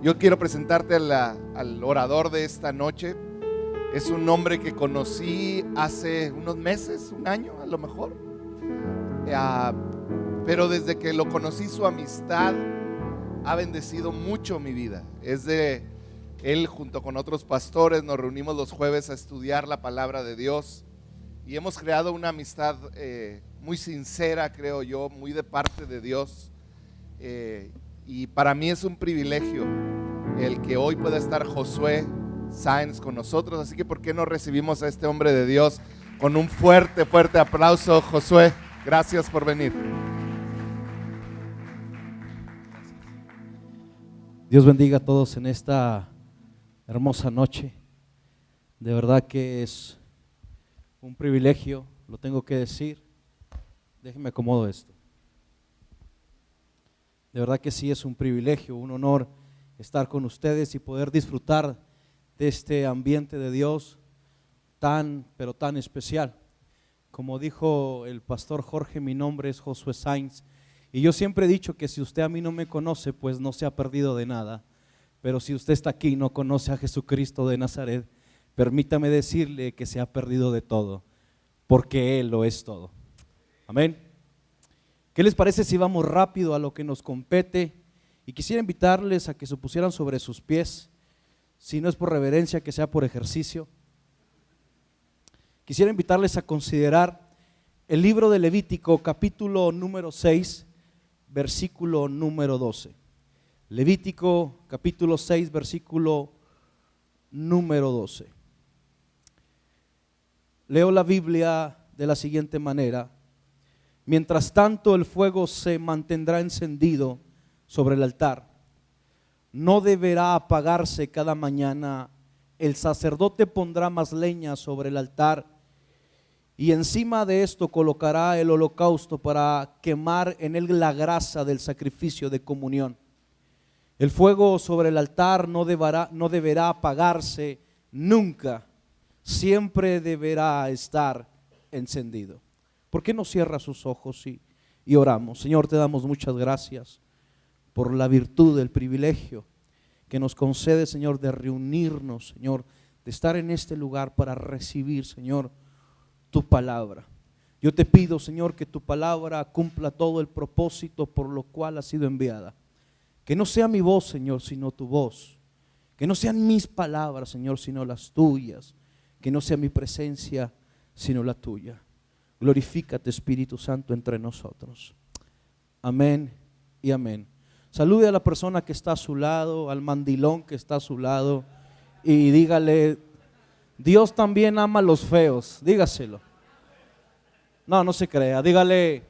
Yo quiero presentarte al orador de esta noche. Es un hombre que conocí hace unos meses, un año a lo mejor. Pero desde que lo conocí, su amistad ha bendecido mucho mi vida. Él junto con otros pastores nos reunimos los jueves a estudiar la palabra de Dios y hemos creado una amistad muy sincera, creo yo, muy de parte de Dios. Y para mí es un privilegio el que hoy pueda estar Josué Sáenz con nosotros. Así que ¿por qué no recibimos a este hombre de Dios con un fuerte aplauso? Josué, gracias por venir. Dios bendiga a todos en esta hermosa noche. De verdad que es un privilegio, lo tengo que decir. Déjenme acomodo esto. De verdad que sí es un privilegio, un honor estar con ustedes y poder disfrutar de este ambiente de Dios pero tan especial. Como dijo el pastor Jorge, mi nombre es Josué Sáenz y yo siempre he dicho que si usted a mí no me conoce, pues no se ha perdido de nada. Pero si usted está aquí y no conoce a Jesucristo de Nazaret, permítame decirle que se ha perdido de todo, porque Él lo es todo. Amén. ¿Qué les parece si vamos rápido a lo que nos compete? Y quisiera invitarles a que se pusieran sobre sus pies, si no es por reverencia, que sea por ejercicio. Quisiera invitarles a considerar el libro de Levítico, capítulo número 6, versículo número 12. Levítico, capítulo 6, versículo número 12. Leo la Biblia de la siguiente manera: mientras tanto el fuego se mantendrá encendido sobre el altar, no deberá apagarse cada mañana. El sacerdote pondrá más leña sobre el altar y encima de esto colocará el holocausto para quemar en él la grasa del sacrificio de comunión. El fuego sobre el altar no deberá apagarse nunca, siempre deberá estar encendido. ¿Por qué no cierra sus ojos y oramos? Señor, te damos muchas gracias por la virtud, el privilegio que nos concede, Señor, de reunirnos, Señor, de estar en este lugar para recibir, Señor, tu palabra. Yo te pido, Señor, que tu palabra cumpla todo el propósito por lo cual ha sido enviada. Que no sea mi voz, Señor, sino tu voz. Que no sean mis palabras, Señor, sino las tuyas. Que no sea mi presencia, sino la tuya. Glorifícate, Espíritu Santo, entre nosotros. Amén y amén. Salude a la persona que está a su lado, al mandilón que está a su lado, y dígale: Dios también ama a los feos. Dígaselo. No se crea. Dígale: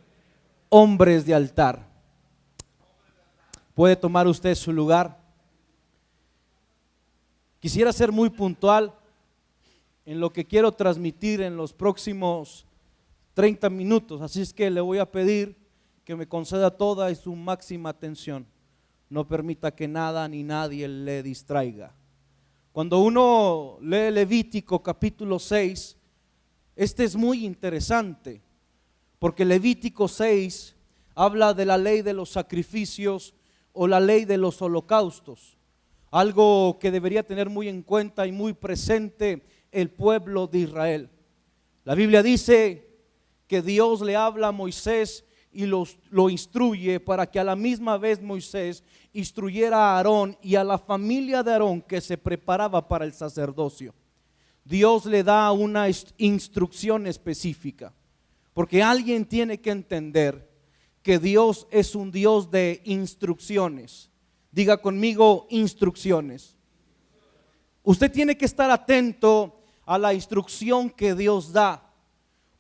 hombres de altar. ¿Puede tomar usted su lugar? Quisiera ser muy puntual en lo que quiero transmitir en los próximos 30 minutos, así es que le voy a pedir que me conceda toda y su máxima atención. No permita que nada ni nadie le distraiga. Cuando uno lee Levítico capítulo 6, este es muy interesante, porque Levítico 6 habla de la ley de los sacrificios o la ley de los holocaustos, algo que debería tener muy en cuenta y muy presente el pueblo de Israel. La Biblia dice que Dios le habla a Moisés y lo instruye para que a la misma vez Moisés instruyera a Aarón y a la familia de Aarón que se preparaba para el sacerdocio. Dios le da una instrucción específica, porque alguien tiene que entender que Dios es un Dios de instrucciones. Diga conmigo: instrucciones. Usted tiene que estar atento a la instrucción que Dios da,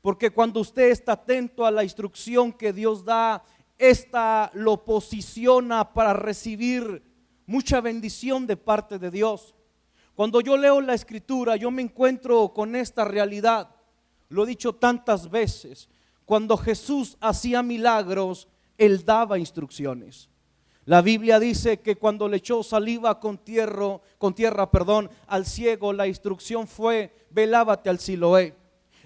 porque cuando usted está atento a la instrucción que Dios da, esta lo posiciona para recibir mucha bendición de parte de Dios. Cuando yo leo la Escritura, yo me encuentro con esta realidad. Lo he dicho tantas veces: cuando Jesús hacía milagros, Él daba instrucciones. La Biblia dice que cuando le echó saliva con tierra, al ciego, la instrucción fue: ve, lávate al Siloé.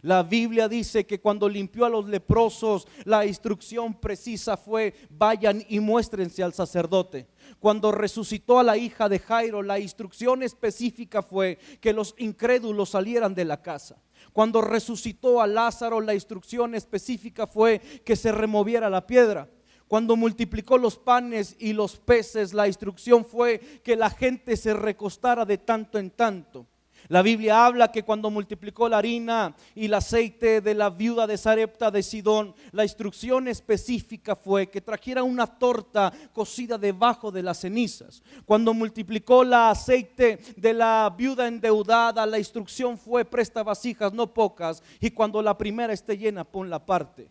La Biblia dice que cuando limpió a los leprosos, la instrucción precisa fue: vayan y muéstrense al sacerdote. Cuando resucitó a la hija de Jairo, la instrucción específica fue que los incrédulos salieran de la casa. Cuando resucitó a Lázaro, la instrucción específica fue que se removiera la piedra. Cuando multiplicó los panes y los peces, la instrucción fue que la gente se recostara de tanto en tanto. La Biblia habla que cuando multiplicó la harina y el aceite de la viuda de Sarepta de Sidón, la instrucción específica fue que trajera una torta cocida debajo de las cenizas. Cuando multiplicó el aceite de la viuda endeudada, la instrucción fue: presta vasijas, no pocas, y cuando la primera esté llena, ponla aparte.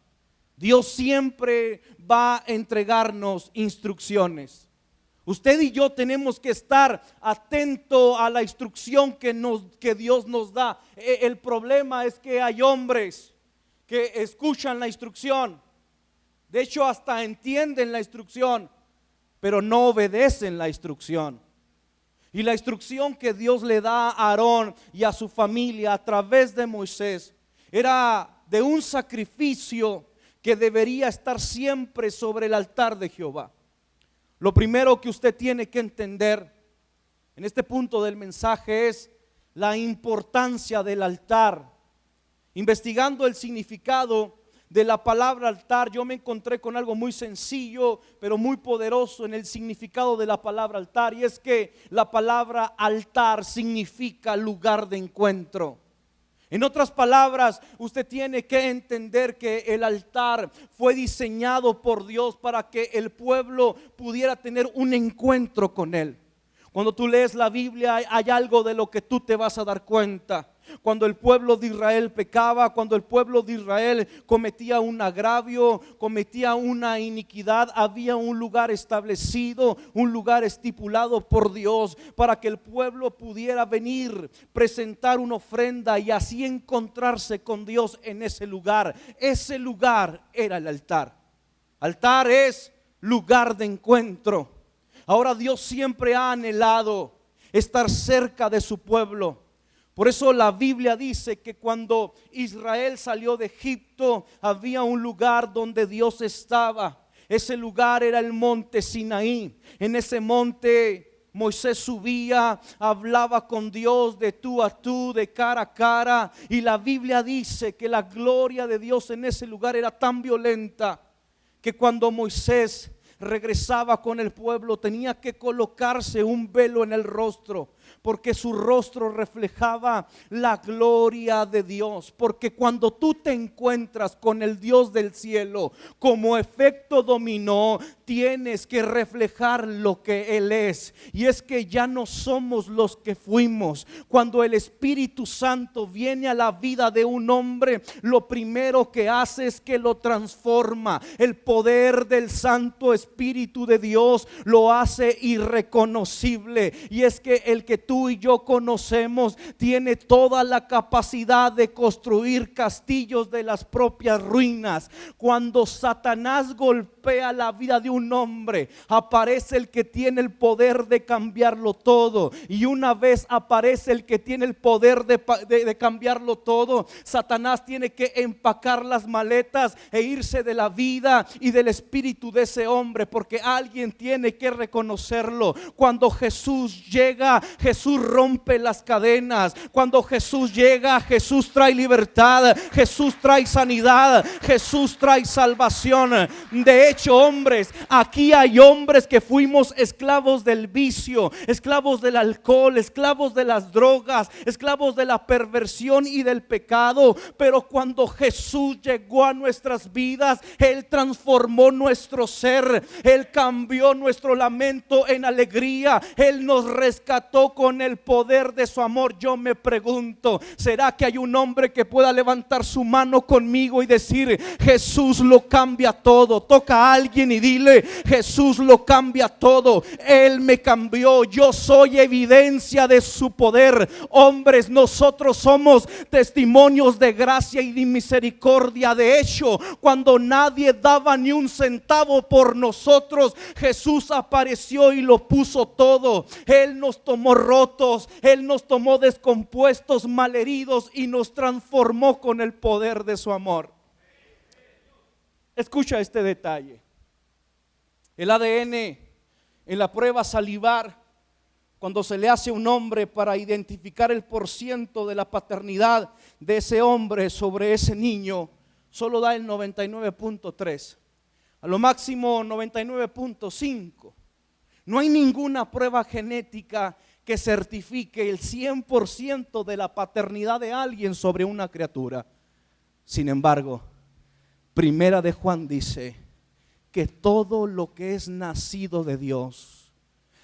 Dios siempre va a entregarnos instrucciones. Usted y yo tenemos que estar atentos a la instrucción que Dios nos da. El problema es que hay hombres que escuchan la instrucción, de hecho hasta entienden la instrucción, pero no obedecen la instrucción. Y la instrucción que Dios le da a Aarón y a su familia a través de Moisés era de un sacrificio que debería estar siempre sobre el altar de Jehová. Lo primero que usted tiene que entender en este punto del mensaje es la importancia del altar. Investigando el significado de la palabra altar, yo me encontré con algo muy sencillo pero muy poderoso en el significado de la palabra altar, y es que la palabra altar significa lugar de encuentro. En otras palabras, usted tiene que entender que el altar fue diseñado por Dios para que el pueblo pudiera tener un encuentro con Él. Cuando tú lees la Biblia, hay algo de lo que tú te vas a dar cuenta. Cuando el pueblo de Israel pecaba, cuando el pueblo de Israel cometía un agravio, cometía una iniquidad, había un lugar establecido, un lugar estipulado por Dios para que el pueblo pudiera venir, presentar una ofrenda y así encontrarse con Dios en ese lugar. Ese lugar era el altar. Altar es lugar de encuentro. Ahora Dios siempre ha anhelado estar cerca de su pueblo. Por eso la Biblia dice que cuando Israel salió de Egipto, había un lugar donde Dios estaba. Ese lugar era el monte Sinaí. En ese monte Moisés subía, hablaba con Dios de tú a tú, de cara a cara. Y la Biblia dice que la gloria de Dios en ese lugar era tan violenta que cuando Moisés regresaba con el pueblo tenía que colocarse un velo en el rostro, porque su rostro reflejaba la gloria de Dios. Porque cuando tú te encuentras con el Dios del cielo, como efecto dominó, tienes que reflejar lo que Él es. Y es que ya no somos los que fuimos. Cuando el Espíritu Santo viene a la vida de un hombre, lo primero que hace es que lo transforma. El poder del Santo Espíritu de Dios lo hace irreconocible. Y es que el que tú y yo conocemos tiene toda la capacidad de construir castillos de las propias ruinas. Cuando Satanás golpea la vida de un hombre, aparece el que tiene el poder de cambiarlo todo. Y una vez aparece el que tiene el poder de cambiarlo todo, Satanás tiene que empacar las maletas e irse de la vida y del espíritu de ese hombre, porque alguien tiene que reconocerlo. Cuando Jesús llega, Jesús rompe las cadenas. Cuando Jesús llega, Jesús trae libertad, Jesús trae sanidad, Jesús trae salvación. De hecho, hombres, aquí hay hombres que fuimos esclavos del vicio, esclavos del alcohol, esclavos de las drogas, esclavos de la perversión y del pecado. Pero cuando Jesús llegó a nuestras vidas, Él transformó nuestro ser, Él cambió nuestro lamento en alegría, Él nos rescató con el poder de su amor. Yo me pregunto, ¿será que hay un hombre que pueda levantar su mano conmigo y decir: Jesús lo cambia todo? Toca a alguien y dile: Jesús lo cambia todo. Él me cambió, yo soy evidencia de su poder. Hombres, nosotros somos testimonios de gracia y de misericordia. De hecho, cuando nadie daba ni un centavo por nosotros, nosotros, Jesús apareció y lo puso todo. Él nos tomó rotos, Él nos tomó descompuestos, malheridos y nos transformó con el poder de su amor. Escucha este detalle. El ADN en la prueba salivar, cuando se le hace a un hombre para identificar el porciento de la paternidad de ese hombre sobre ese niño, solo da el 99.3, a lo máximo 99.5. No hay ninguna prueba genética que certifique el 100% de la paternidad de alguien sobre una criatura. Sin embargo, Primera de Juan dice que todo lo que es nacido de Dios,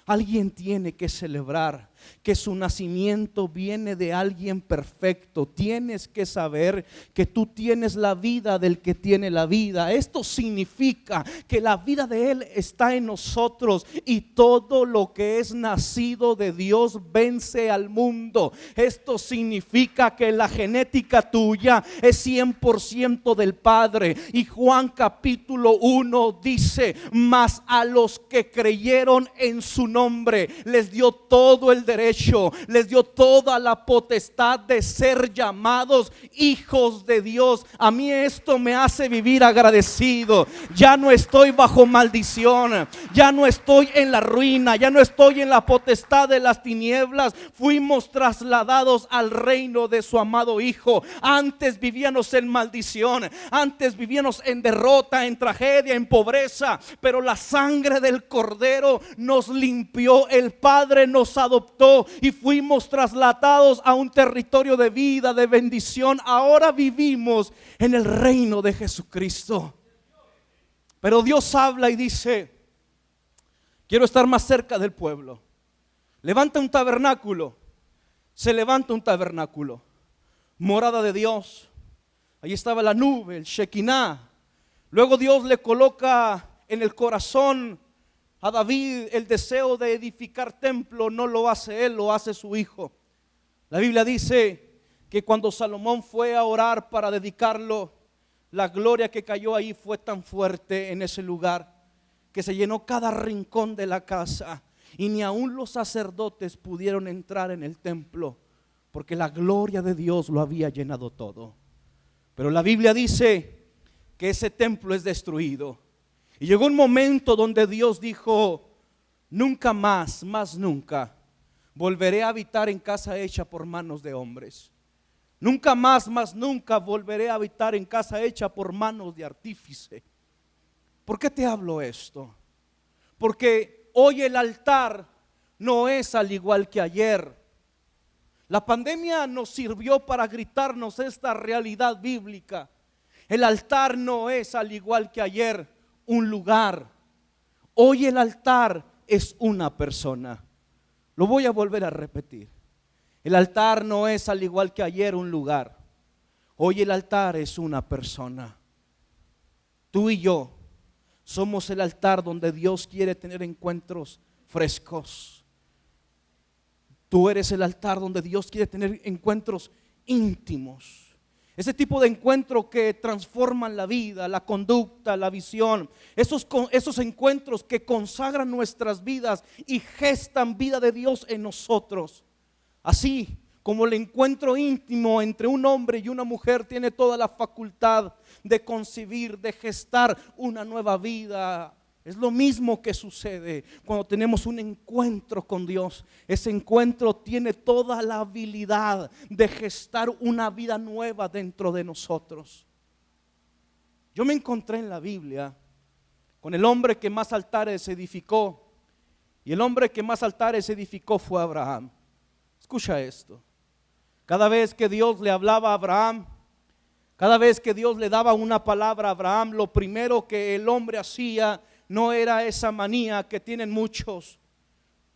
alguien tiene que celebrar que su nacimiento viene de alguien perfecto. Tienes que saber que tú tienes la vida del que tiene la vida. Esto significa que la vida de Él está en nosotros y todo lo que es nacido de Dios vence al mundo. Esto significa que la genética tuya es 100% del Padre. Y Juan capítulo 1 dice: mas a los que creyeron en su nombre les dio todo el derecho, les dio toda la potestad de ser llamados hijos de Dios. A mí esto me hace vivir agradecido. Ya no estoy bajo maldición, ya no estoy en la ruina, ya no estoy en la potestad de las tinieblas. Fuimos trasladados al reino de su amado Hijo. Antes vivíamos en maldición, antes vivíamos en derrota, en tragedia, en pobreza, pero la sangre del Cordero nos limpió. El Padre nos adoptó y fuimos trasladados a un territorio de vida, de bendición. Ahora vivimos en el reino de Jesucristo. Pero Dios habla y dice: quiero estar más cerca del pueblo. Levanta un tabernáculo. Se levanta un tabernáculo, morada de Dios. Ahí estaba la nube, el Shekinah. Luego Dios le coloca en el corazón a David el deseo de edificar templo. No lo hace él, lo hace su hijo. La Biblia dice que cuando Salomón fue a orar para dedicarlo, la gloria que cayó ahí fue tan fuerte en ese lugar que se llenó cada rincón de la casa, y ni aun los sacerdotes pudieron entrar en el templo porque la gloria de Dios lo había llenado todo. Pero la Biblia dice que ese templo es destruido. Y llegó un momento donde Dios dijo: nunca más, más nunca, volveré a habitar en casa hecha por manos de hombres. Nunca más, más nunca volveré a habitar en casa hecha por manos de artífice. ¿Por qué te hablo esto? Porque hoy el altar no es al igual que ayer. La pandemia nos sirvió para gritarnos esta realidad bíblica. El altar no es al igual que ayer un lugar. Hoy el altar es una persona. Lo voy a volver a repetir. El altar no es al igual que ayer un lugar. Hoy el altar es una persona. Tú y yo somos el altar donde Dios quiere tener encuentros frescos. Tú eres el altar donde Dios quiere tener encuentros íntimos. Ese tipo de encuentro que transforman la vida, la conducta, la visión. Esos encuentros que consagran nuestras vidas y gestan vida de Dios en nosotros. Así como el encuentro íntimo entre un hombre y una mujer tiene toda la facultad de concebir, de gestar una nueva vida. Es lo mismo que sucede cuando tenemos un encuentro con Dios. Ese encuentro tiene toda la habilidad de gestar una vida nueva dentro de nosotros. Yo me encontré en la Biblia con el hombre que más altares edificó, y el hombre que más altares edificó fue Abraham. Escucha esto. Cada vez que Dios le hablaba a Abraham, cada vez que Dios le daba una palabra a Abraham, lo primero que el hombre hacía no era esa manía que tienen muchos.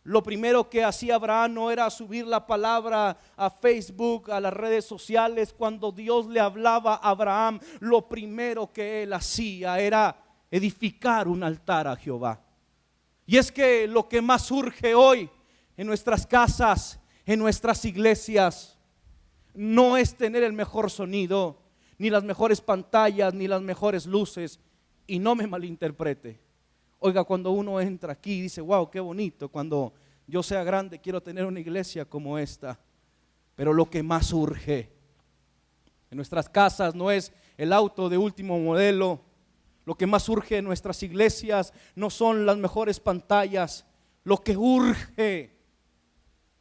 Lo primero que hacía Abraham no era subir la palabra a Facebook, a las redes sociales. Cuando Dios le hablaba a Abraham, lo primero que él hacía era edificar un altar a Jehová. Y es que lo que más surge hoy en nuestras casas, en nuestras iglesias, no es tener el mejor sonido, ni las mejores pantallas, ni las mejores luces. Y no me malinterprete. Oiga, cuando uno entra aquí dice, wow, qué bonito, cuando yo sea grande quiero tener una iglesia como esta. Pero lo que más urge en nuestras casas no es el auto de último modelo. Lo que más urge en nuestras iglesias no son las mejores pantallas. Lo que urge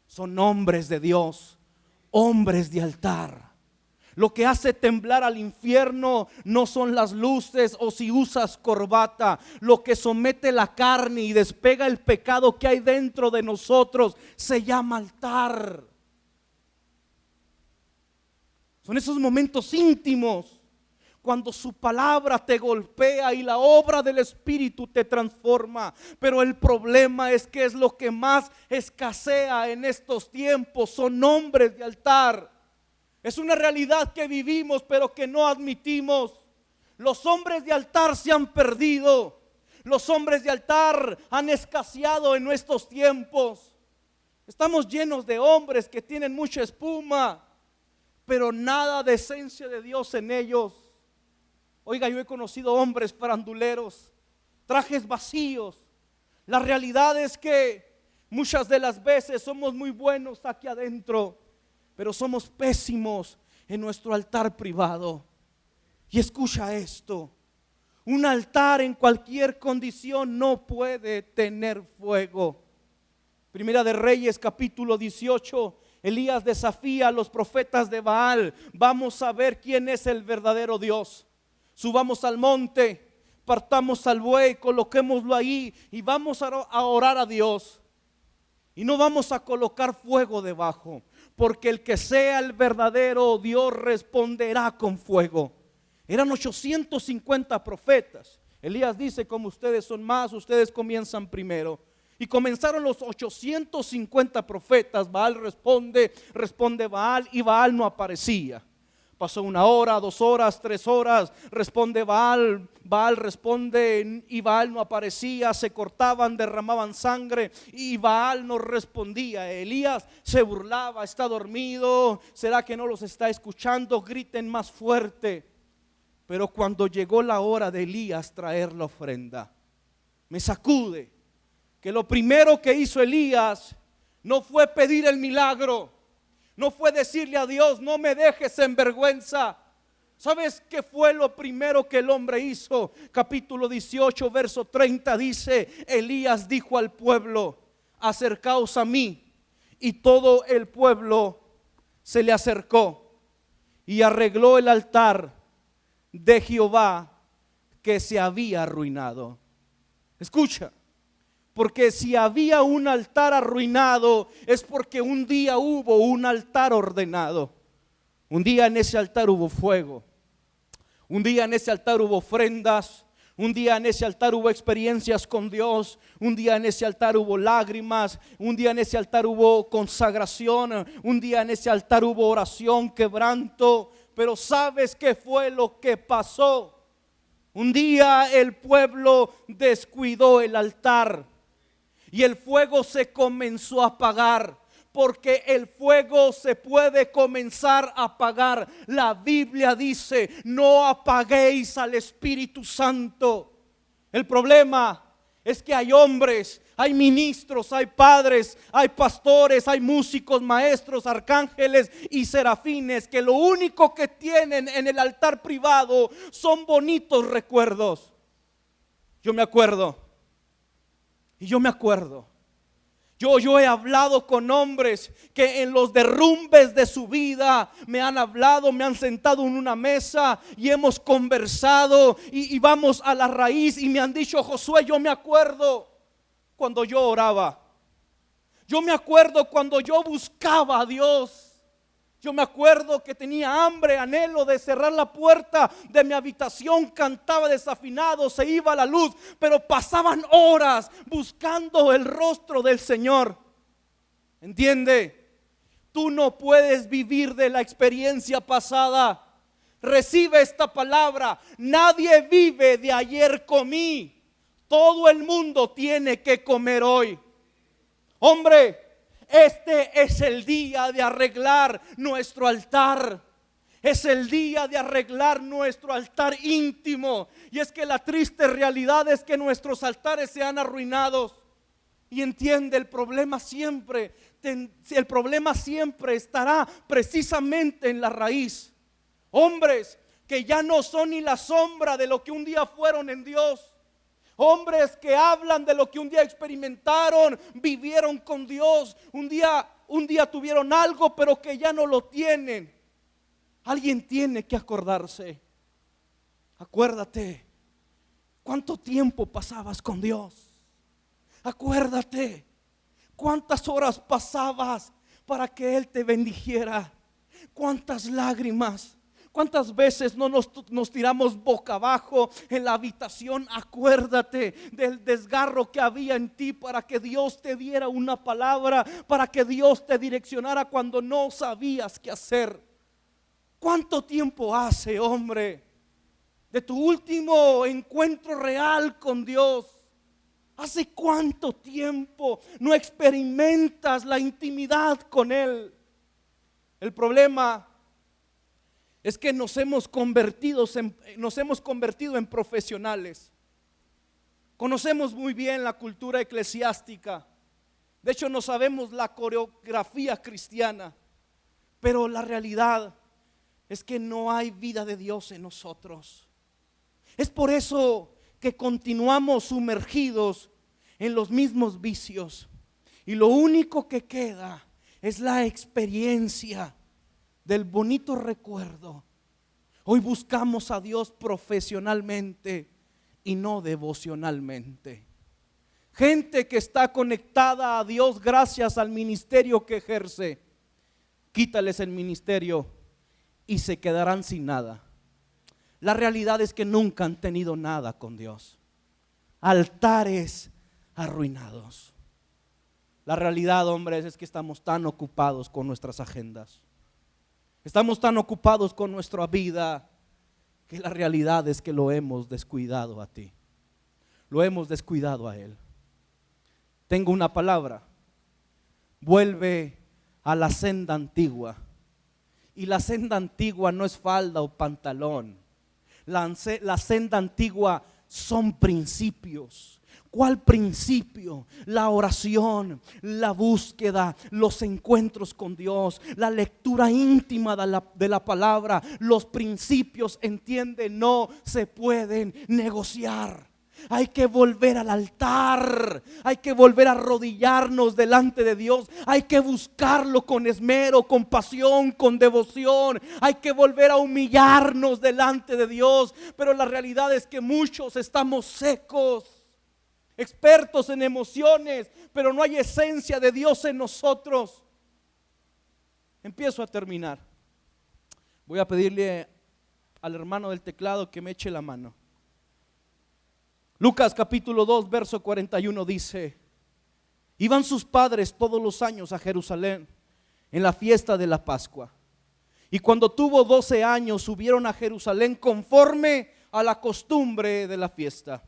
son hombres de Dios, hombres de altar. Lo que hace temblar al infierno no son las luces o si usas corbata. Lo que somete la carne y despega el pecado que hay dentro de nosotros se llama altar. Son esos momentos íntimos cuando su palabra te golpea y la obra del Espíritu te transforma. Pero el problema es que es lo que más escasea en estos tiempos, son hombres de altar. Es una realidad que vivimos pero que no admitimos. Los hombres de altar se han perdido. Los hombres de altar han escaseado en nuestros tiempos. Estamos llenos de hombres que tienen mucha espuma, pero nada de esencia de Dios en ellos. Oiga, yo he conocido hombres faranduleros, trajes vacíos. La realidad es que muchas de las veces somos muy buenos aquí adentro, pero somos pésimos en nuestro altar privado. Y escucha esto: un altar en cualquier condición no puede tener fuego. Primera de Reyes capítulo 18, Elías desafía a los profetas de Baal. Vamos a ver quién es el verdadero Dios. Subamos al monte, partamos al buey, coloquémoslo ahí y vamos a orar a Dios. Y no vamos a colocar fuego debajo, porque el que sea el verdadero Dios responderá con fuego. Eran 850 profetas. Elías dice, como ustedes son más, ustedes comienzan primero. Y comenzaron los 850 profetas. Baal responde Baal, y Baal no aparecía. Pasó 1 hora, 2 horas, 3 horas, responde Baal, Baal responde y Baal no aparecía. Se cortaban, derramaban sangre y Baal no respondía. Elías se burlaba, está dormido, ¿será que no los está escuchando? Griten más fuerte. Pero cuando llegó la hora de Elías traer la ofrenda, me sacude que lo primero que hizo Elías no fue pedir el milagro, no fue decirle a Dios, no me dejes en vergüenza. ¿Sabes qué fue lo primero que el hombre hizo? Capítulo 18, verso 30 dice, Elías dijo al pueblo, acercaos a mí. Y todo el pueblo se le acercó y arregló el altar de Jehová que se había arruinado. Escucha. Porque si había un altar arruinado, es porque un día hubo un altar ordenado. Un día en ese altar hubo fuego. Un día en ese altar hubo ofrendas. Un día en ese altar hubo experiencias con Dios. Un día en ese altar hubo lágrimas. Un día en ese altar hubo consagración. Un día en ese altar hubo oración, quebranto. Pero ¿sabes qué fue lo que pasó? Un día el pueblo descuidó el altar. Y el fuego se comenzó a apagar, porque el fuego se puede comenzar a apagar. La Biblia dice, no apaguéis al Espíritu Santo. El problema es que hay hombres, hay ministros, hay padres, hay pastores, hay músicos, maestros, arcángeles y serafines que lo único que tienen en el altar privado son bonitos recuerdos. Yo me acuerdo. Yo he hablado con hombres que en los derrumbes de su vida me han hablado, me han sentado en una mesa y hemos conversado y vamos a la raíz y me han dicho, Josué, yo me acuerdo cuando yo oraba. Yo me acuerdo cuando yo buscaba a Dios. Yo me acuerdo que tenía hambre, anhelo de cerrar la puerta de mi habitación, cantaba desafinado, se iba la luz, pero pasaban horas buscando el rostro del Señor. ¿Entiende? Tú no puedes vivir de la experiencia pasada. Recibe esta palabra: nadie vive de ayer comí. Todo el mundo tiene que comer hoy. Hombre, este es el día de arreglar nuestro altar. Es el día de arreglar nuestro altar íntimo. Y es que la triste realidad es que nuestros altares se han arruinado. Y entiende, el problema siempre estará precisamente en la raíz. Hombres que ya no son ni la sombra de lo que un día fueron en Dios. Hombres que hablan de lo que un día experimentaron, vivieron con Dios. Un día tuvieron algo, pero que ya no lo tienen. Alguien tiene que acordarse. Acuérdate, ¿cuánto tiempo pasabas con Dios? Acuérdate, ¿cuántas horas pasabas para que Él te bendijera? ¿Cuántas lágrimas? ¿Cuántas veces no nos tiramos boca abajo en la habitación? Acuérdate del desgarro que había en ti para que Dios te diera una palabra, para que Dios te direccionara cuando no sabías qué hacer. ¿Cuánto tiempo hace, hombre, de tu último encuentro real con Dios? ¿Hace cuánto tiempo no experimentas la intimidad con Él? El problema es que nos hemos convertido en profesionales. Conocemos muy bien la cultura eclesiástica. De hecho, no sabemos la coreografía cristiana. Pero la realidad es que no hay vida de Dios en nosotros. Es por eso que continuamos sumergidos en los mismos vicios. Y lo único que queda es la experiencia del bonito recuerdo. Hoy buscamos a Dios profesionalmente y no devocionalmente. Gente que está conectada a Dios gracias al ministerio que ejerce. Quítales el ministerio y se quedarán sin nada. La realidad es que nunca han tenido nada con Dios. Altares arruinados. La realidad, hombres, es que estamos tan ocupados con nuestras agendas. Estamos tan ocupados con nuestra vida que la realidad es que lo hemos descuidado a ti. Lo hemos descuidado a Él. Tengo una palabra. Vuelve a la senda antigua. Y la senda antigua no es falda o pantalón. La senda antigua son principios. ¿Cuál principio? La oración, la búsqueda, los encuentros con Dios, la lectura íntima de la palabra. Los principios, entiende, no se pueden negociar. Hay que volver al altar, hay que volver a arrodillarnos delante de Dios, hay que buscarlo con esmero, con pasión, con devoción, hay que volver a humillarnos delante de Dios. Pero la realidad es que muchos estamos secos, expertos en emociones, pero no hay esencia de Dios en nosotros. Empiezo a terminar. Voy a pedirle al hermano del teclado que me eche la mano. Lucas capítulo 2 verso 41 dice: iban sus padres todos los años a Jerusalén en la fiesta de la Pascua. Y cuando tuvo 12 años subieron a Jerusalén conforme a la costumbre de la fiesta.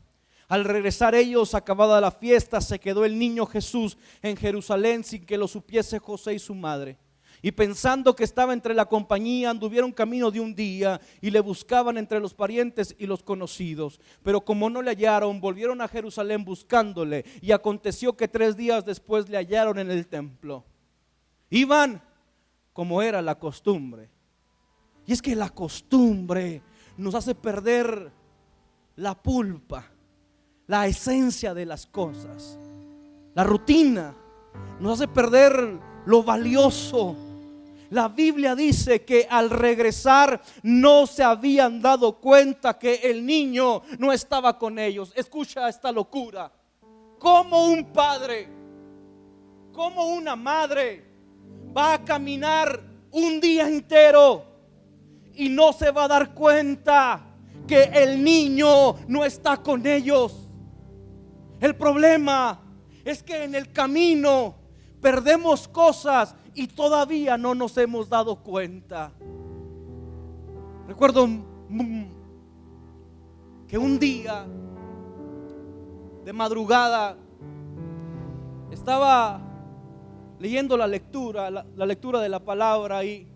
Al regresar ellos, acabada la fiesta, se quedó el niño Jesús en Jerusalén sin que lo supiese José y su madre. Y pensando que estaba entre la compañía, anduvieron camino de un día y le buscaban entre los parientes y los conocidos. Pero como no le hallaron, volvieron a Jerusalén buscándole. Y aconteció que 3 días después le hallaron en el templo. Iban como era la costumbre. Y es que la costumbre nos hace perder la pulpa, la esencia de las cosas. La rutina nos hace perder lo valioso. La Biblia dice que al regresar no se habían dado cuenta que el niño no estaba con ellos. Escucha esta locura. ¿Cómo un padre, cómo una madre va a caminar un día entero y no se va a dar cuenta que el niño no está con ellos? El problema es que en el camino perdemos cosas y todavía no nos hemos dado cuenta. Recuerdo que un día de madrugada estaba leyendo la lectura de la palabra y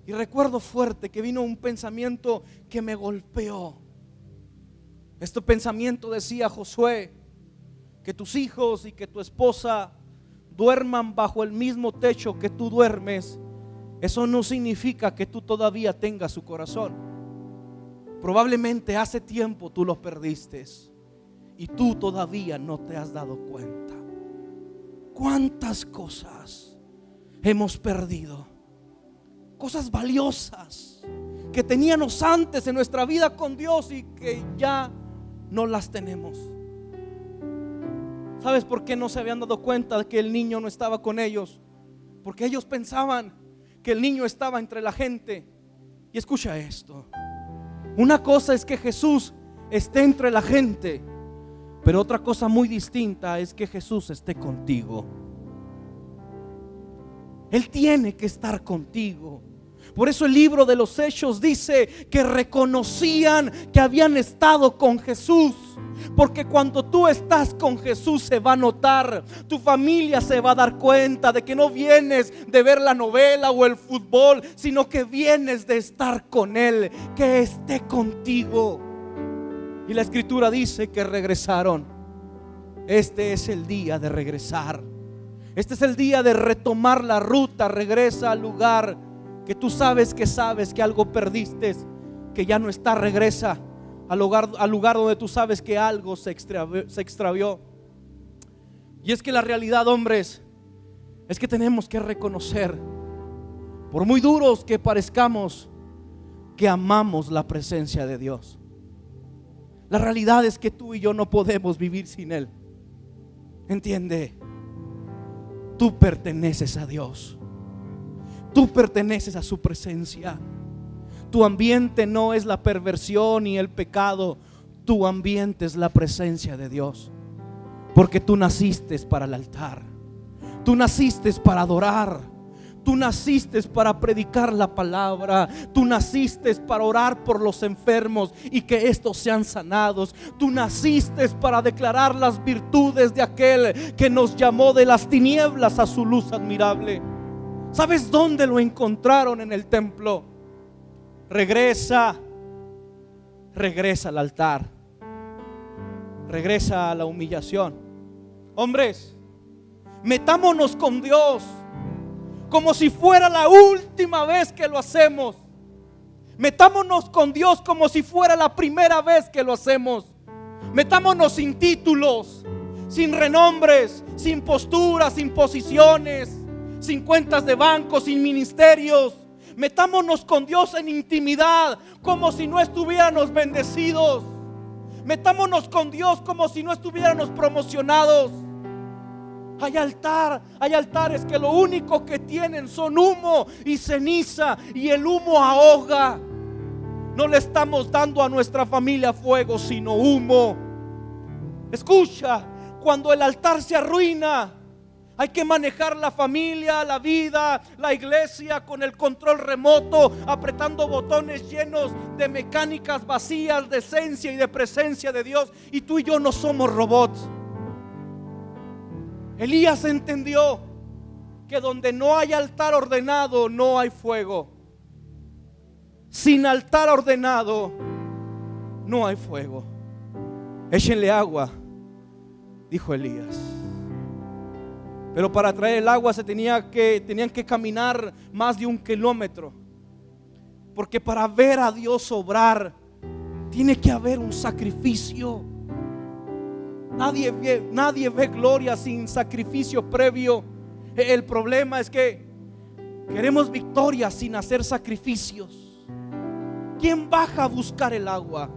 Y recuerdo fuerte que vino un pensamiento que me golpeó. Este pensamiento decía: Josué, que tus hijos y que tu esposa duerman bajo el mismo techo que tú duermes, eso no significa que tú todavía tengas su corazón. Probablemente hace tiempo tú lo perdiste y tú todavía no te has dado cuenta. ¿Cuántas cosas hemos perdido? Cosas valiosas que teníamos antes en nuestra vida con Dios y que ya no las tenemos. ¿Sabes por qué no se habían dado cuenta de que el niño no estaba con ellos? Porque ellos pensaban que el niño estaba entre la gente. Y escucha esto: una cosa es que Jesús esté entre la gente, pero otra cosa muy distinta es que Jesús esté contigo. Él tiene que estar contigo. Por eso el libro de los Hechos dice que reconocían que habían estado con Jesús. Porque cuando tú estás con Jesús se va a notar. Tu familia se va a dar cuenta de que no vienes de ver la novela o el fútbol, sino que vienes de estar con Él, que esté contigo. Y la escritura dice que regresaron. Este es el día de regresar. Este es el día de retomar la ruta. Regresa al lugar que tú sabes que algo perdiste, que ya no está. Regresa al lugar donde tú sabes que algo se extravió. Y es que la realidad, hombres, es que tenemos que reconocer, por muy duros que parezcamos, que amamos la presencia de Dios. La realidad es que tú y yo no podemos vivir sin Él. Entiende, tú perteneces a Dios. Tú perteneces a su presencia. Tu ambiente no es la perversión ni el pecado. Tu ambiente es la presencia de Dios. Porque tú naciste para el altar. Tú naciste para adorar. Tú naciste para predicar la palabra. Tú naciste para orar por los enfermos y que estos sean sanados. Tú naciste para declarar las virtudes de aquel que nos llamó de las tinieblas a su luz admirable. ¿Sabes dónde lo encontraron? En el templo. Regresa al altar. Regresa a la humillación. Hombres, metámonos con Dios como si fuera la última vez que lo hacemos. Metámonos con Dios como si fuera la primera vez que lo hacemos. Metámonos sin títulos, sin renombres, sin posturas, sin posiciones, sin cuentas de banco, sin ministerios. Metámonos con Dios en intimidad, como si no estuviéramos bendecidos. Metámonos con Dios como si no estuviéramos promocionados. Hay altares que lo único que tienen son humo y ceniza, y el humo ahoga. No le estamos dando a nuestra familia fuego, sino humo. Escucha, cuando el altar se arruina, hay que manejar la familia, la vida, la iglesia con el control remoto, apretando botones llenos de mecánicas vacías de esencia y de presencia de Dios. Y tú y yo no somos robots. Elías entendió que donde no hay altar ordenado, no hay fuego. Sin altar ordenado, no hay fuego. Échenle agua, dijo Elías. Pero para traer el agua tenían que caminar más de 1 kilómetro. Porque para ver a Dios obrar, tiene que haber un sacrificio. Nadie ve gloria sin sacrificio previo. El problema es que queremos victoria sin hacer sacrificios. ¿Quién baja a buscar el agua?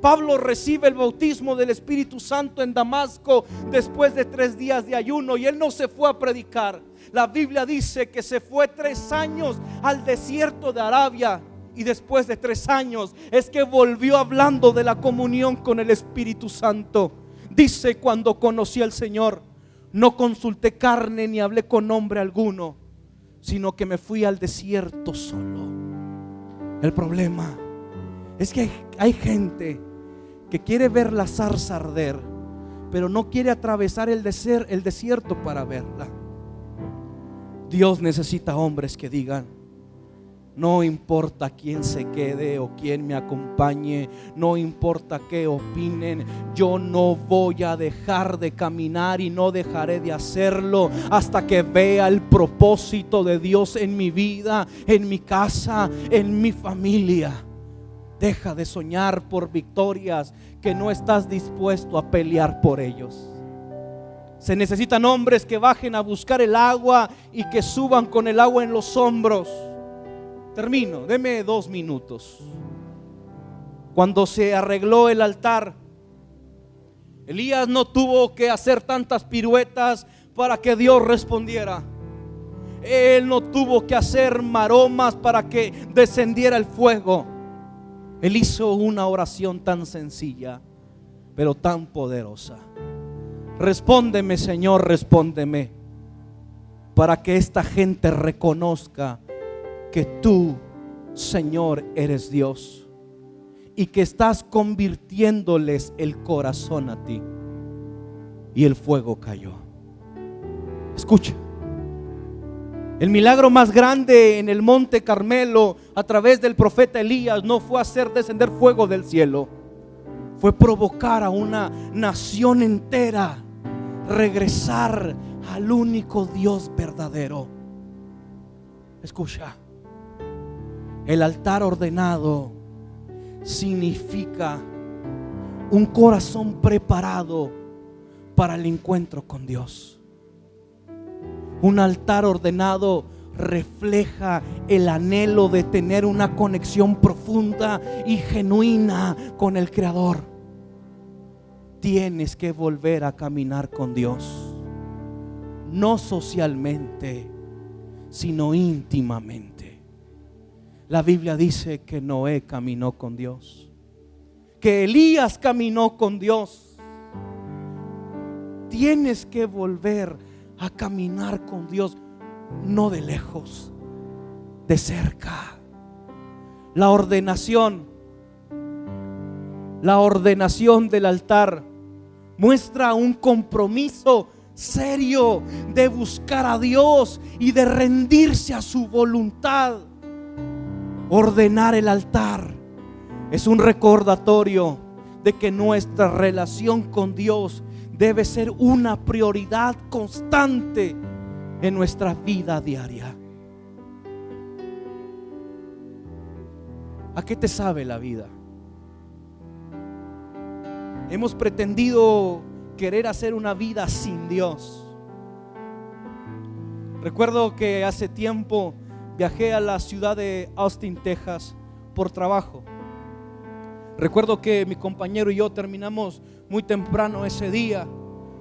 Pablo recibe el bautismo del Espíritu Santo en Damasco después de 3 días de ayuno, y él no se fue a predicar. La Biblia dice que se fue 3 años al desierto de Arabia, y después de 3 años es que volvió hablando de la comunión con el Espíritu Santo. Dice: cuando conocí al Señor, no consulté carne ni hablé con hombre alguno, sino que me fui al desierto solo. El problema es que hay gente que quiere ver la zarza arder, pero no quiere atravesar el desierto para verla. Dios necesita hombres que digan: No importa quién se quede o quién me acompañe, no importa qué opinen, yo no voy a dejar de caminar y no dejaré de hacerlo hasta que vea el propósito de Dios en mi vida, en mi casa, en mi familia. Deja de soñar por victorias que no estás dispuesto a pelear por ellos. Se necesitan hombres que bajen a buscar el agua y que suban con el agua en los hombros. Termino, deme 2 minutos. Cuando se arregló el altar, Elías no tuvo que hacer tantas piruetas para que Dios respondiera. Él no tuvo que hacer maromas para que descendiera el fuego. Él hizo una oración tan sencilla, pero tan poderosa. Respóndeme, Señor, respóndeme, para que esta gente reconozca que tú, Señor, eres Dios y que estás convirtiéndoles el corazón a ti. Y el fuego cayó. Escucha, el milagro más grande en el monte Carmelo a través del profeta Elías no fue hacer descender fuego del cielo, fue provocar a una nación entera regresar al único Dios verdadero. Escucha, el altar ordenado significa un corazón preparado para el encuentro con Dios. Un altar ordenado refleja el anhelo de tener una conexión profunda y genuina con el Creador. Tienes que volver a caminar con Dios, no socialmente, sino íntimamente. La Biblia dice que Noé caminó con Dios, que Elías caminó con Dios. Tienes que volver a caminar con Dios, no de lejos, de cerca. La ordenación del altar muestra un compromiso serio de buscar a Dios y de rendirse a su voluntad. Ordenar el altar es un recordatorio de que nuestra relación con Dios debe ser una prioridad constante en nuestra vida diaria. ¿A qué te sabe la vida? Hemos pretendido querer hacer una vida sin Dios. Recuerdo que hace tiempo viajé a la ciudad de Austin, Texas, por trabajo. Recuerdo que mi compañero y yo terminamos muy temprano ese día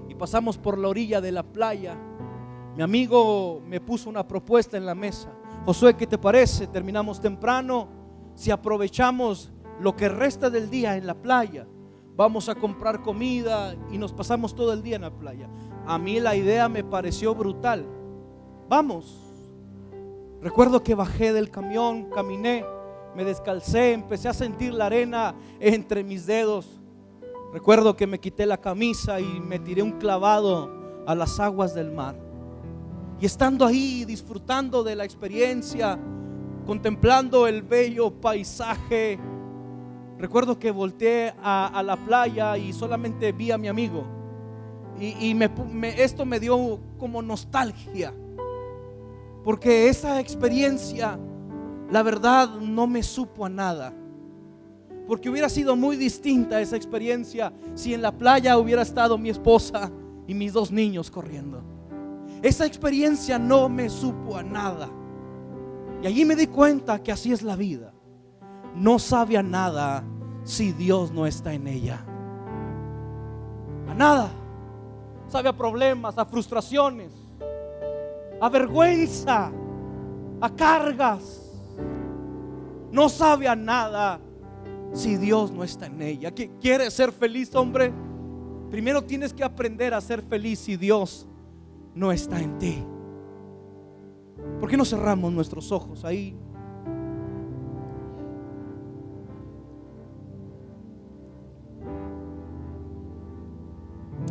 y pasamos por la orilla de la playa. Mi amigo me puso una propuesta en la mesa: Josué, ¿qué te parece? Terminamos temprano, si aprovechamos lo que resta del día en la playa, vamos a comprar comida y nos pasamos todo el día en la playa. A mí la idea me pareció brutal. Vamos. Recuerdo que bajé del camión, caminé, me descalcé, empecé a sentir la arena entre mis dedos. Recuerdo que me quité la camisa y me tiré un clavado a las aguas del mar. Y estando ahí, disfrutando de la experiencia, contemplando el bello paisaje, recuerdo que volteé a la playa y solamente vi a mi amigo. Y esto me dio como nostalgia, porque esa experiencia, la verdad, no me supo a nada. Porque hubiera sido muy distinta esa experiencia si en la playa hubiera estado mi esposa y mis 2 niños corriendo. Esa experiencia no me supo a nada. Y allí me di cuenta que así es la vida. No sabe a nada si Dios no está en ella. A nada. Sabe a problemas, a frustraciones, a vergüenza, a cargas. No sabe a nada si Dios no está en ella. ¿Quieres ser feliz, hombre? Primero tienes que aprender a ser feliz si Dios no está en ti. ¿Por qué no cerramos nuestros ojos ahí?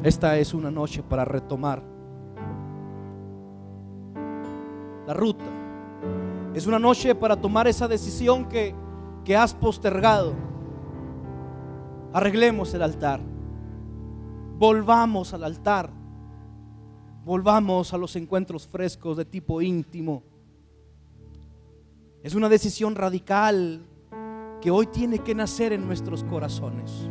Esta es una noche para retomar la ruta. Es una noche para tomar esa decisión que has postergado. Arreglemos el altar. Volvamos al altar. Volvamos a los encuentros frescos de tipo íntimo. Es una decisión radical que hoy tiene que nacer en nuestros corazones.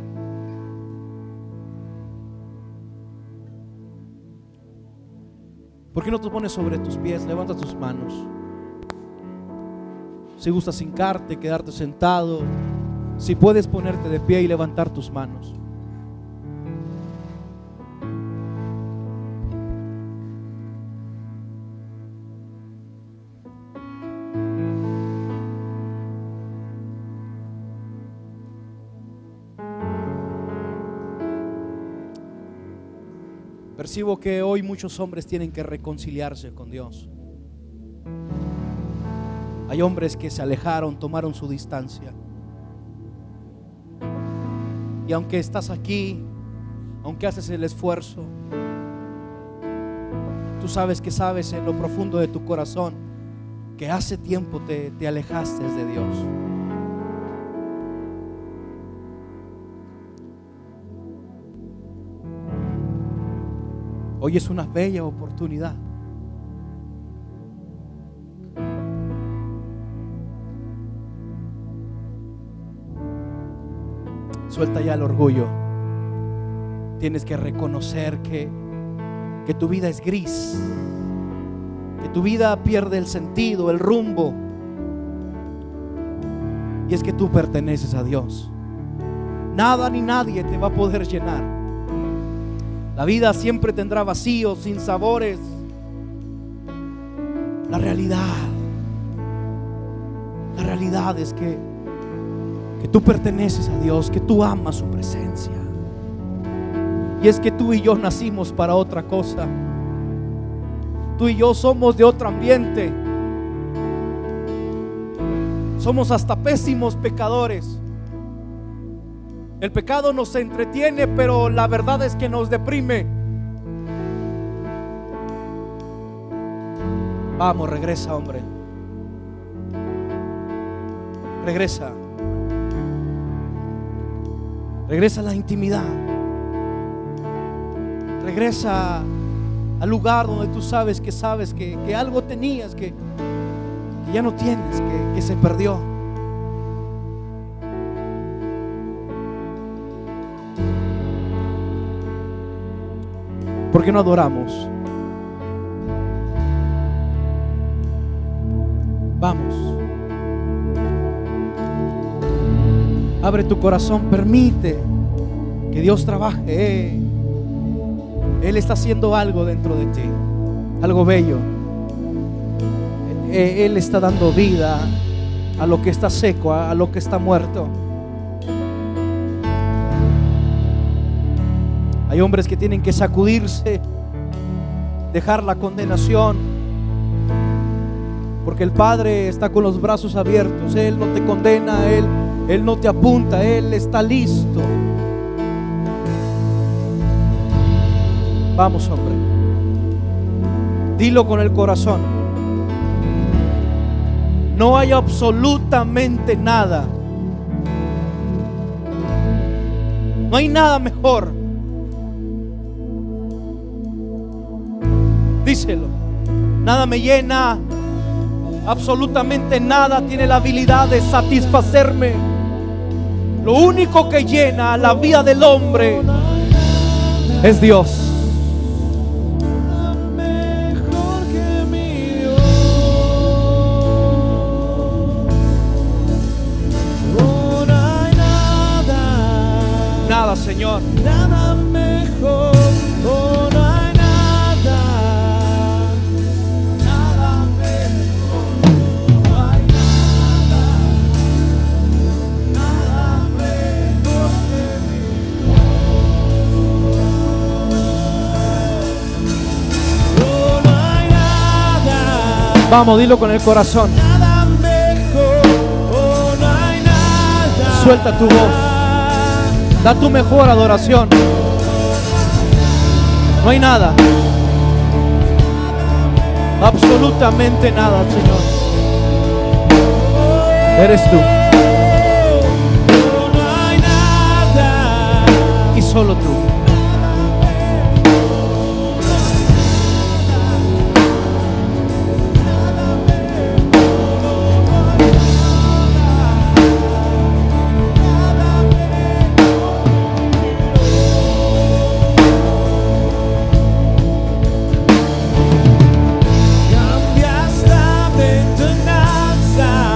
¿Por qué no te pones sobre tus pies? Levanta tus manos. Si gustas hincarte, quedarte sentado, si puedes ponerte de pie y levantar tus manos. Percibo que hoy muchos hombres tienen que reconciliarse con Dios. Hay hombres que se alejaron, tomaron su distancia. Y aunque estás aquí, aunque haces el esfuerzo, tú sabes en lo profundo de tu corazón que hace tiempo te alejaste de Dios. Hoy es una bella oportunidad. Suelta ya el orgullo. Tienes que reconocer que tu vida es gris, que tu vida pierde el sentido, el rumbo. Y es que tú perteneces a Dios. Nada ni nadie te va a poder llenar. La vida siempre tendrá vacíos, sinsabores. La realidad es que tú perteneces a Dios, que tú amas su presencia. Y es que tú y yo nacimos para otra cosa. Tú y yo somos de otro ambiente. Somos hasta pésimos pecadores. El pecado nos entretiene, pero la verdad es que nos deprime. Vamos, regresa, hombre. Regresa. Regresa a la intimidad. Regresa al lugar donde tú sabes que algo tenías, que ya no tienes, que se perdió. ¿Por qué no adoramos? Vamos. Abre tu corazón, permite que Dios trabaje. Él está haciendo algo dentro de ti, algo bello. Él está dando vida a lo que está seco, a lo que está muerto. Hay hombres que tienen que sacudirse, dejar la condenación, porque el Padre está con los brazos abiertos. Él no te condena, Él no te apunta, Él está listo. Vamos, hombre, dilo con el corazón. No hay absolutamente nada. No hay nada mejor. Díselo. Nada me llena. Absolutamente nada tiene la habilidad de satisfacerme. Lo único que llena la vida del hombre es Dios. Nada, Señor. Nada mejor. Oh, no hay nada. Nada mejor. No hay nada. Nada mejor que mi oh, no hay nada. Vamos, dilo con el corazón. Nada mejor. Oh, no hay nada. Suelta tu voz. Da tu mejor adoración. No hay nada. Absolutamente nada, Señor. Eres tú. No hay nada. Y solo tú. Cambias la ventananza.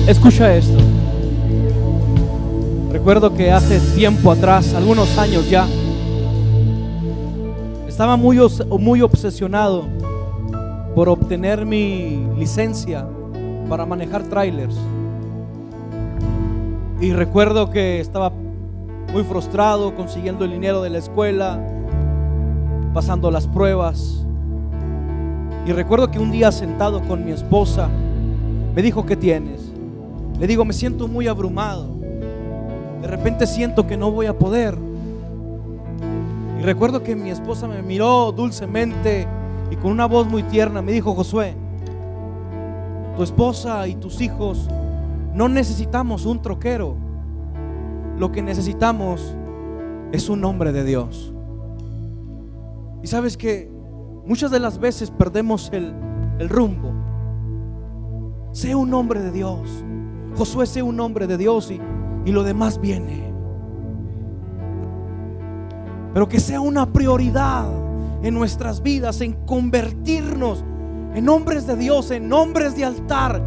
Escucha esto. Recuerdo que hace tiempo atrás, algunos años ya, estaba muy obsesionado por obtener mi licencia para manejar trailers. Y recuerdo que estaba muy frustrado consiguiendo el dinero de la escuela, pasando las pruebas. Y recuerdo que un día, sentado con mi esposa, me dijo: ¿qué tienes? Le digo: me siento muy abrumado. De repente siento que no voy a poder. Y recuerdo que mi esposa me miró dulcemente y con una voz muy tierna me dijo: Josué, tu esposa y tus hijos no necesitamos un troquero. Lo que necesitamos es un hombre de Dios. Y sabes que muchas de las veces perdemos el rumbo. Sé un hombre de Dios. Josué, sé un hombre de Dios y lo demás viene. Pero que sea una prioridad en nuestras vidas, en convertirnos en hombres de Dios, en hombres de altar,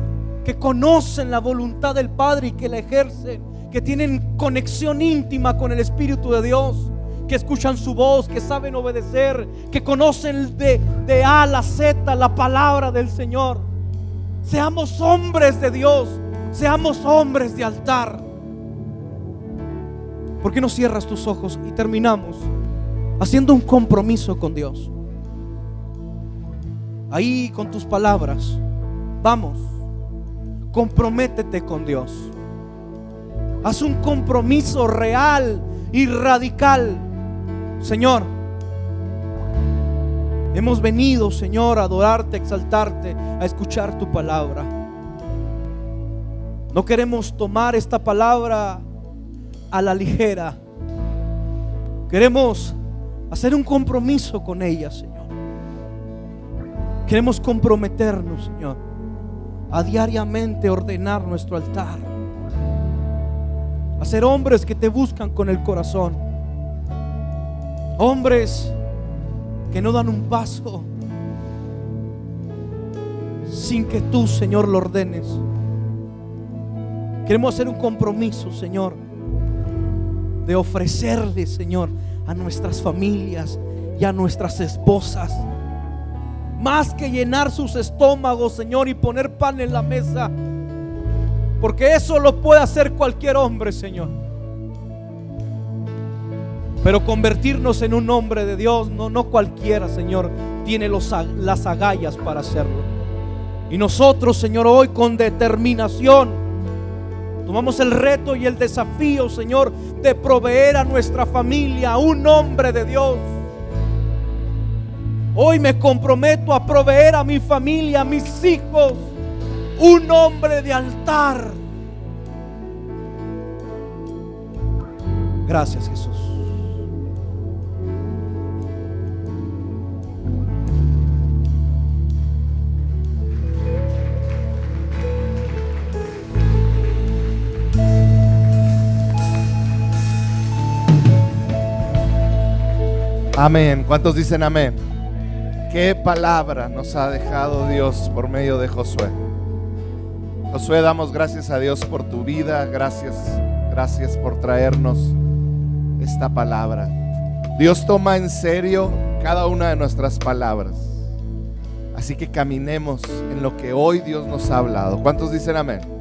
que conocen la voluntad del Padre y que la ejercen, que tienen conexión íntima con el Espíritu de Dios, que escuchan su voz, que saben obedecer, que conocen de A a la Z la palabra del Señor. Seamos hombres de Dios, seamos hombres de altar. ¿Por qué no cierras tus ojos y terminamos haciendo un compromiso con Dios? Ahí con tus palabras, vamos, comprométete con Dios. Haz un compromiso real y radical. Señor, hemos venido, Señor, a adorarte, a exaltarte, a escuchar tu palabra. No queremos tomar esta palabra a la ligera. Queremos hacer un compromiso con ella, Señor. Queremos comprometernos, Señor, a diariamente ordenar nuestro altar, a ser hombres que te buscan con el corazón, hombres que no dan un paso sin que tú, Señor, lo ordenes. Queremos hacer un compromiso, Señor, de ofrecerle, Señor, a nuestras familias y a nuestras esposas, más que llenar sus estómagos, Señor, y poner pan en la mesa, porque eso lo puede hacer cualquier hombre, Señor. Pero convertirnos en un hombre de Dios, no cualquiera, Señor, tiene las agallas para hacerlo. Y nosotros, Señor, hoy con determinación tomamos el reto y el desafío, Señor, de proveer a nuestra familia un hombre de Dios. Hoy me comprometo a proveer a mi familia, a mis hijos, un hombre de altar. Gracias, Jesús. Amén. ¿Cuántos dicen amén? ¿Qué palabra nos ha dejado Dios por medio de Josué? Josué, damos gracias a Dios por tu vida. Gracias por traernos esta palabra. Dios toma en serio cada una de nuestras palabras. Así que caminemos en lo que hoy Dios nos ha hablado. ¿Cuántos dicen amén?